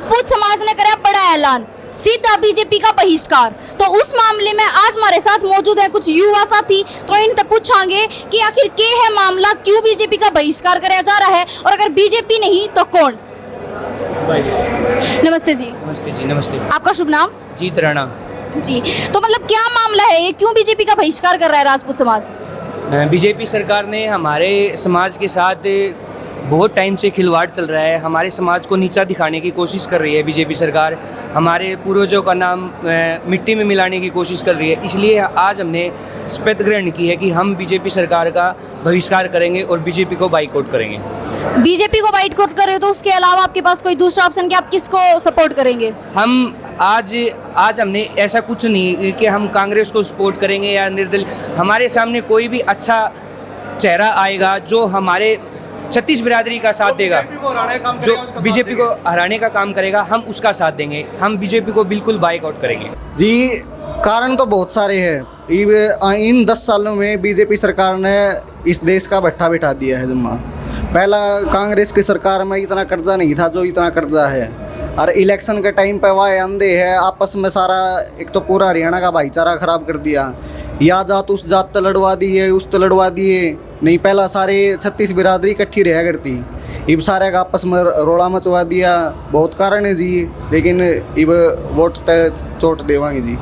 राजपूत समाज ने करा बड़ा ऐलान, सीधा बीजेपी का बहिष्कार। तो उस मामले में आज हमारे साथ मौजूद है कुछ युवा साथी, तो इनसे पूछांगे कि आखिर क्या है मामला, क्यों बीजेपी का बहिष्कार कराया जा रहा है, और अगर बीजेपी नहीं तो कौन। नमस्ते जी। नमस्ते जी। नमस्ते। आपका शुभ नाम? जीत राणा जी। तो मतलब क्या मामला है ये, क्यों बीजेपी का बहिष्कार कर रहा है राजपूत समाज? बीजेपी सरकार ने हमारे समाज के साथ बहुत टाइम से खिलवाड़ चल रहा है। हमारे समाज को नीचा दिखाने की कोशिश कर रही है बीजेपी सरकार। हमारे पूर्वजों का नाम मिट्टी में मिलाने की कोशिश कर रही है। इसलिए आज हमने शपथ ग्रहण की है कि हम बीजेपी सरकार का बहिष्कार करेंगे और बीजेपी को बाइकआउट करेंगे। बीजेपी को बाइकआउट करे तो उसके अलावा आपके पास कोई दूसरा ऑप्शन, कि आप किसको सपोर्ट करेंगे? हम आज हमने ऐसा कुछ नहीं कि हम कांग्रेस को सपोर्ट करेंगे या निर्दलीय। हमारे सामने कोई भी अच्छा चेहरा आएगा जो हमारे छत्तीस बिरादरी का साथ देगा, जो बीजेपी को हराने का काम करेगा, हम उसका साथ देंगे। हम बीजेपी को बिल्कुल बाइकआउट करेंगे जी। कारण तो बहुत सारे हैं। इन 10 सालों में बीजेपी सरकार ने इस देश का भट्ठा बिठा दिया है जम्मा। पहला कांग्रेस की सरकार में इतना कर्जा नहीं था जो इतना कर्जा है, और इलेक्शन के टाइम पे वाह अंधे है आपस में सारा, एक तो पूरा हरियाणा का भाईचारा खराब कर दिया। या जात उस जात तो लड़वा दिए, उस तो लड़वा दिए नहीं। पहला सारे 36 बिरादरी इकट्ठी रहा करती, इब सारे का आपस में रोड़ा मचवा दिया। बहुत कारण है जी, लेकिन इब वोट तय चोट देवांगे जी।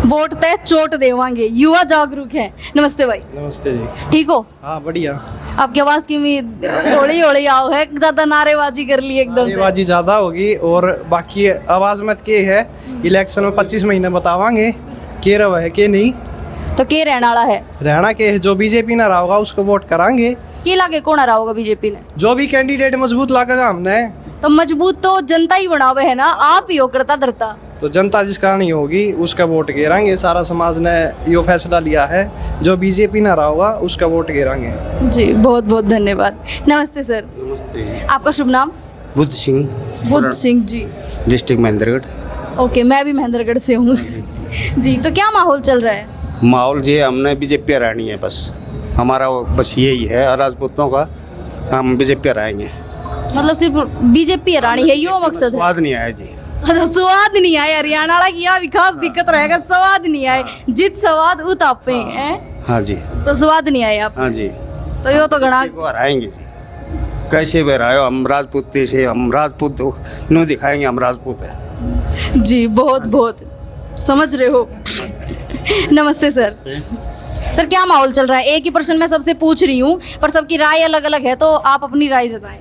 वोट तय चोट देवांगे। युवा जागरूक है। नमस्ते भाई। नमस्ते जी। ठीक हो? हाँ बढ़िया। आपकी आवाज की उम्मीद थोड़ी थोड़ी आओ है, ज्यादा नारेबाजी कर ली एकदम से। नारेबाजी ज्यादा होगी, और बाकी आवाज मत के है इलेक्शन में 25 महीने बतावांगे के रवा है के नहीं। तो के रहने वाला है? रहना के है, जो बीजेपी ना रहा होगा उसको वोट करांगे। के लागे कौन आ रहा होगा बीजेपी ने? जो भी कैंडिडेट मजबूत लागेगा हमने। तो मजबूत तो जनता ही बनावे है ना, आप ही हो करता धरता। तो जनता जिसका नहीं होगी उसका वोट गिरांगे। सारा समाज ने ये फैसला लिया है, जो बीजेपी ना रहा होगा उसका वोट गिरांगे। जी बहुत बहुत धन्यवाद। नमस्ते सर। नमस्ते। आपका शुभ नाम? बुद्ध सिंह। बुद्ध सिंह जी। डिस्ट्रिक्ट महेंद्रगढ़। ओके, मैं भी महेंद्रगढ़ से हूँ। जी, तो क्या माहौल चल रहा है? माहौल जी हमने बीजेपी हरानी है, बस हमारा बस यही है। राजपूतों का हम बीजेपी हराएंगे। मतलब सिर्फ बीजेपी हरानी है, यो मकसद है? स्वाद नहीं आया जी। अच्छा, स्वाद नहीं आया। हरियाणा वाला की विकास दिक्कत रहेगा, स्वाद नहीं आए। जित स्वाद उतापे हैं। हाँ जी। तो स्वाद नहीं आया आप? हाँ जी। तो यो तो घना को हराएंगे जी। कैसे भी हरायो, हम राजपूत से, हम राजपूत नो दिखाएंगे हम राजपूत है जी। बहुत बहुत समझ रहे हो। नमस्ते सर। सर क्या माहौल चल रहा है? एक ही प्रश्न मैं सबसे पूछ रही हूँ, पर सबकी राय अलग अलग है, तो आप अपनी राय जताएं।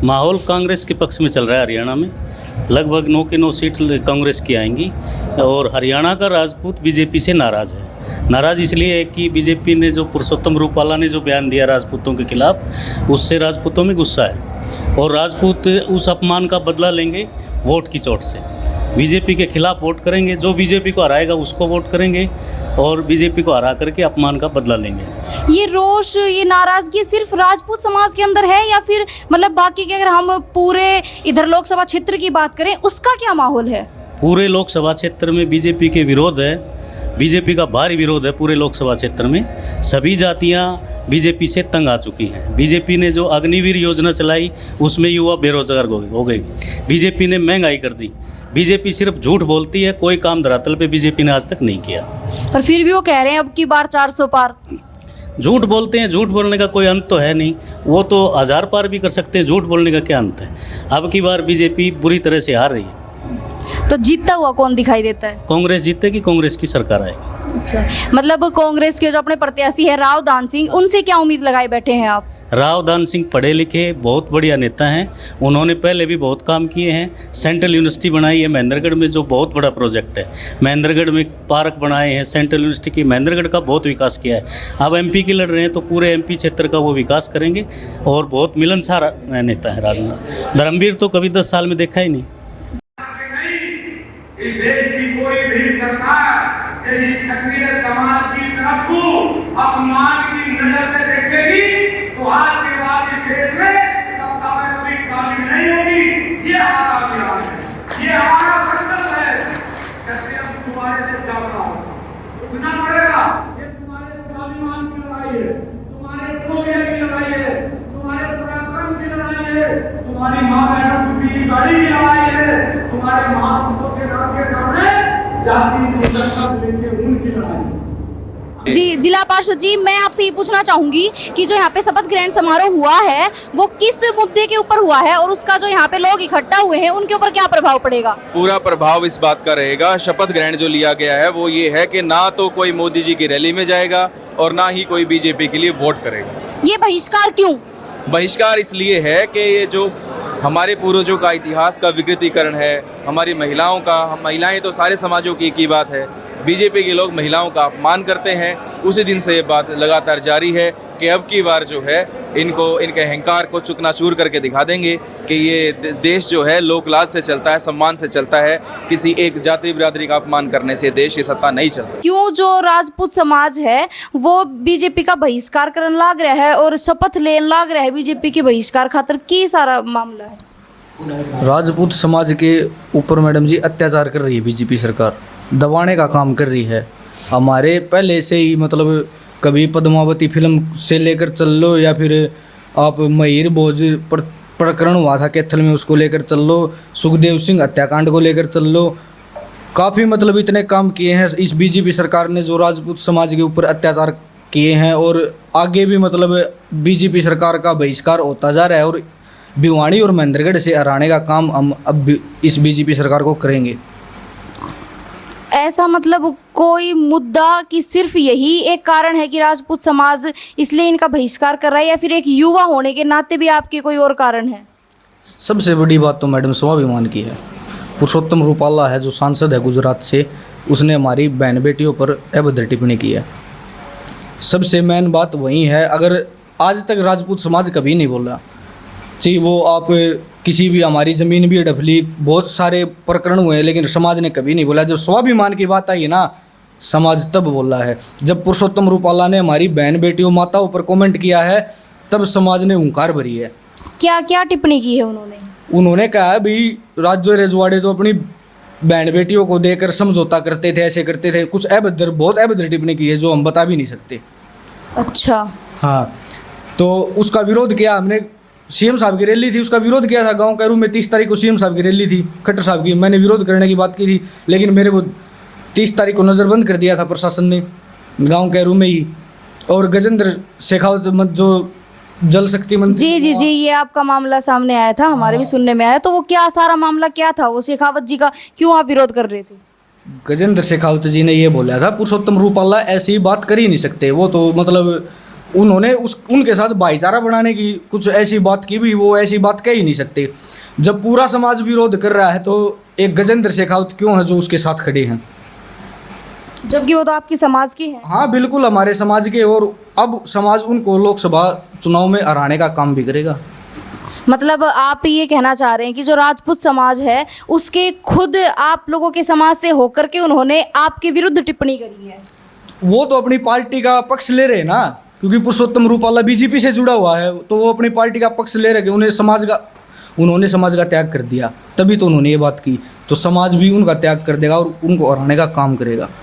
माहौल कांग्रेस के पक्ष में चल रहा है। हरियाणा में लगभग 9 की 9 सीट कांग्रेस की आएंगी, और हरियाणा का राजपूत बीजेपी से नाराज़ है। नाराज़ इसलिए है कि बीजेपी ने जो पुरुषोत्तम रूपाला ने जो बयान दिया राजपूतों के खिलाफ, उससे राजपूतों में गुस्सा है, और राजपूत उस अपमान का बदला लेंगे वोट की चोट से। बीजेपी के खिलाफ वोट करेंगे, जो बीजेपी को हराएगा उसको वोट करेंगे, और बीजेपी को हरा करके अपमान का बदला लेंगे। ये रोष, ये नाराजगी सिर्फ राजपूत समाज के अंदर है, या फिर मतलब बाकी के, अगर हम पूरे इधर लोकसभा क्षेत्र की बात करें, उसका क्या माहौल है? पूरे लोकसभा क्षेत्र में बीजेपी के विरोध है, बीजेपी का भारी विरोध है। पूरे लोकसभा क्षेत्र में सभी जातियां बीजेपी से तंग आ चुकी हैं। बीजेपी ने जो अग्निवीर योजना चलाई उसमें युवा बेरोजगार हो गए। बीजेपी ने महंगाई कर दी। बीजेपी सिर्फ झूठ बोलती है, कोई काम धरातल पे बीजेपी ने आज तक नहीं किया। पर फिर भी वो कह रहे हैं अब की बार 400 पार। झूठ बोलते हैं, झूठ बोलने का कोई अंत तो है नहीं। वो तो 1000 पार भी कर सकते हैं, झूठ बोलने का क्या अंत है? अब की बार बीजेपी बुरी तरह से हार रही है। तो जीतता हुआ कौन दिखाई देता है? कांग्रेस जीतेगी, कांग्रेस की सरकार आएगी। अच्छा, मतलब कांग्रेस के जो अपने प्रत्याशी है राव दान सिंह, उनसे क्या उम्मीद लगाए बैठे हैं आप? राव दान सिंह पढ़े लिखे बहुत बढ़िया नेता हैं। उन्होंने पहले भी बहुत काम किए हैं। सेंट्रल यूनिवर्सिटी बनाई है महेंद्रगढ़ में, जो बहुत बड़ा प्रोजेक्ट है। महेंद्रगढ़ में पार्क बनाए हैं सेंट्रल यूनिवर्सिटी की। महेंद्रगढ़ का बहुत विकास किया है। अब एमपी की लड़ रहे हैं, तो पूरे एमपी क्षेत्र का वो विकास करेंगे, और बहुत मिलनसार नेता है राजनाथ। धर्मवीर तो कभी 10 साल में देखा ही नहीं। इस देश की कोई भी सरकार यदि क्षत्रिय समाज की तरफ को अपमान की नजर से देखेगी, तो आज के बाद इस देश में सत्ता में कभी काबिज नहीं होगी। ये हमारा अभियान है, ये हमारा संकल्प है। क्षत्रिय तुम्हारे से जाता हो, उठना पड़ेगा। ये तुम्हारे स्वाभिमान की लड़ाई है, तुम्हारे कोयले की लड़ाई है, तुम्हारे पराक्रम की लड़ाई है। है, तुम्हारी माँ बहनों की गाड़ी की लड़ाई है, तुम्हारे महापुरुषों के नाम के सामने जाति लेके उनकी लड़ाई है। जी जिला पार्षद जी, मैं आपसे ये पूछना चाहूंगी कि जो यहाँ पे शपथ ग्रहण समारोह हुआ है वो किस मुद्दे के ऊपर हुआ है और उसका जो यहाँ पे लोग इकट्ठा हुए हैं उनके ऊपर क्या प्रभाव पड़ेगा? पूरा प्रभाव इस बात का रहेगा, शपथ ग्रहण जो लिया गया है वो ये है कि ना तो कोई मोदी जी की रैली में जाएगा और ना ही कोई बीजेपी के लिए वोट करेगा। ये बहिष्कार क्यों? बहिष्कार इसलिए है कि ये जो हमारे पूर्वजों का इतिहास का विकृतीकरण है, हमारी महिलाओं का, हम महिलाएं तो सारे समाजों की एक ही बात है, बीजेपी के लोग महिलाओं का अपमान करते हैं। उसी दिन से ये बात लगातार जारी है कि अब की बार जो है इनको इनके अहंकार को चूकनाचूर करके दिखा देंगे कि ये देश जो है लोकलाज से चलता है, सम्मान से चलता है, किसी एक जाति बिरादरी का अपमान करने से देश की सत्ता नहीं चल सकती। क्यों जो राजपूत समाज है वो बीजेपी का बहिष्कार करने लाग रहा है और शपथ लेने लाग रहा है बीजेपी के बहिष्कार खातर, की सारा मामला है? राजपूत समाज के ऊपर मैडम जी अत्याचार कर रही है बीजेपी सरकार, दबाने का काम कर रही है। हमारे पहले से ही मतलब कभी पद्मावती फिल्म से लेकर चल लो या फिर आप महिर भोज प्रकरण हुआ था कैथल में, उसको लेकर चल लो, सुखदेव सिंह हत्याकांड को लेकर चल लो, काफ़ी मतलब इतने काम किए हैं इस बीजेपी सरकार ने जो राजपूत समाज के ऊपर अत्याचार किए हैं। और आगे भी मतलब बीजेपी सरकार का बहिष्कार होता जा रहा है और भिवानी और महेंद्रगढ़ से हराने का काम हम अब इस बीजेपी सरकार को करेंगे। ऐसा मतलब कोई मुद्दा कि सिर्फ यही एक कारण है कि राजपूत समाज इसलिए इनका बहिष्कार कर रहा है, या फिर एक युवा होने के नाते भी आपके कोई और कारण है? सबसे बड़ी बात तो मैडम स्वाभिमान की है। पुरुषोत्तम रूपाला है जो सांसद है गुजरात से, उसने हमारी बहन बेटियों पर अभद्र टिप्पणी की है। सबसे मेन बात वही है। अगर आज तक राजपूत समाज कभी नहीं बोला, चाहे वो आप किसी भी हमारी ज़मीन भी डफली, बहुत सारे प्रकरण हुए हैं, लेकिन समाज ने कभी नहीं बोला। जब स्वाभिमान की बात आई ना, समाज तब बोला है। जब पुरुषोत्तम रूपाला ने हमारी बहन बेटियों माताओं पर कमेंट किया है तब समाज ने हुंकार भरी है। क्या क्या टिप्पणी की है उन्होंने? उन्होंने कहा है भाई राज्य रजवाड़े तो अपनी बहन बेटियों को देकर समझौता करते थे, ऐसे करते थे, कुछ अभद्र, बहुत अभद्र टिप्पणी की है जो हम बता भी नहीं सकते। अच्छा हाँ, तो उसका विरोध किया हमने। सीएम साहब की रैली थी, उसका विरोध किया था गांव कैरू में। 30 तारीख को सीएम साहब की रैली थी, खट्टर साहब की, मैंने विरोध करने की बात की थी, लेकिन मेरे को 30 तारीख को नज़रबंद कर दिया था प्रशासन ने गांव कैरू में ही। और गजेंद्र शेखावत जो जल शक्ति मंत्री, जी जी जी, ये आपका मामला सामने आया था, हमारे भी सुनने में आया। तो वो क्या सारा मामला क्या था, वो शेखावत जी का क्यों आप विरोध कर रहे थे? गजेंद्र शेखावत जी ने ये बोला था पुरुषोत्तम रूपाला ऐसी ही बात कर ही नहीं सकते। वो तो मतलब उन्होंने उनके साथ भाईचारा बनाने की कुछ ऐसी बात की भी, वो ऐसी बात कह ही नहीं सकते। जब पूरा समाज विरोध कर रहा है तो एक गजेंद्र शेखावत क्यों है जो उसके साथ खड़े हैं, जबकि वो तो आपकी समाज के हैं। हाँ बिल्कुल हमारे समाज के, और अब समाज उनको लोकसभा चुनाव में हराने का काम भी करेगा। मतलब आप ये कहना चाह रहे हैं कि जो राजपूत समाज है उसके खुद आप लोगों के समाज से होकर के उन्होंने आपके विरुद्ध टिप्पणी करी है? वो तो अपनी पार्टी का पक्ष ले रहे हैं ना, क्योंकि पुरुषोत्तम रूपाला बीजेपी से जुड़ा हुआ है, तो वो अपनी पार्टी का पक्ष ले रहे हैं। उन्होंने समाज का त्याग कर दिया, तभी तो उन्होंने ये बात की। तो समाज भी उनका त्याग कर देगा और उनको हराने का काम करेगा।